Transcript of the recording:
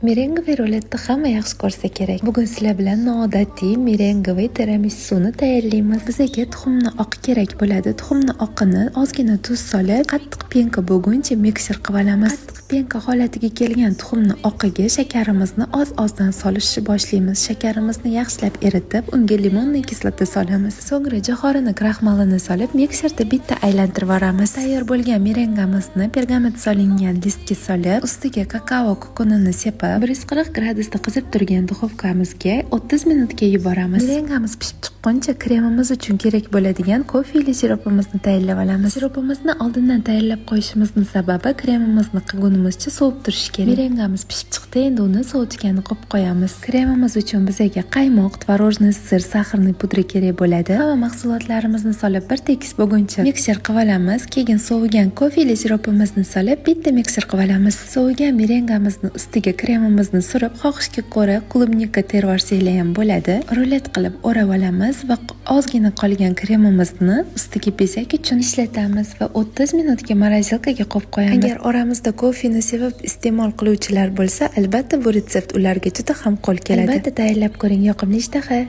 Merengue va ruletni hamma yaxshi ko'rsa kerak. Bugun sizlar bilan noodatiy merengue va tiramisuni tayyorlaymiz. Bizga tuxumni oqi kerak bo'ladi. Tuxumni oqini ozgina tuz solib, qattiq penka bo'lguncha mikser qilib olamiz. Qattiq penka holatiga kelgan tuxumni oqiga shakarimizni oz-ozdan solishni boshlaymiz. Shakarimizni yaxshilab eritib, unga limonli kislota solamiz. So'ngra jo'xorini kraxmalini solib, mikserda bitta aylantirib olamiz. Tayyor bo'lgan merengamizni pergament solingan listga solib, ustiga kakao kukunini sepib 140 gradusda qizib turgan duxovkamizga 30 minutga yuboramiz. Merengamiz pishib chiqquncha kremimiz uchun kerak bo'ladigan kofeli siropimizni tayyorlab olamiz. Siropimizni oldindan tayyorlab qo'yishimizning sababi kremimizni qilgunimizcha sovib turishi kerak. Merengamiz pishib chiqdi, endi uni sovitgani qo'yib qo'yamiz. Kremimiz uchun bizga qaymoq, tvorojniy sir, saxarli pudra kerak bo'ladi. Hamma mahsulotlarimizni solib bir tekis bo'lguncha mikser qilib olamiz. Keyin sovigan kofeli siropimizni solib bitta mikser qilib olamiz. Sovigan merengamizni ustiga kremimizni surib, xohishga ko'ra klubnika tervorsiyalar ham bo'ladi. Rulet qilib o'rab olamiz va ozgina qolgan kremimizni ustiga bezak uchun ishlatamiz va 30 minutga morozilkaga qo'yib qo'yamiz. Agar oramizda kofeni sevib iste'mol qiluvchilar bo'lsa, albatta bu retsept ularga juda ham qo'l keladi. Albatta tayyorlab ko'ring, yoqimli ishtaha.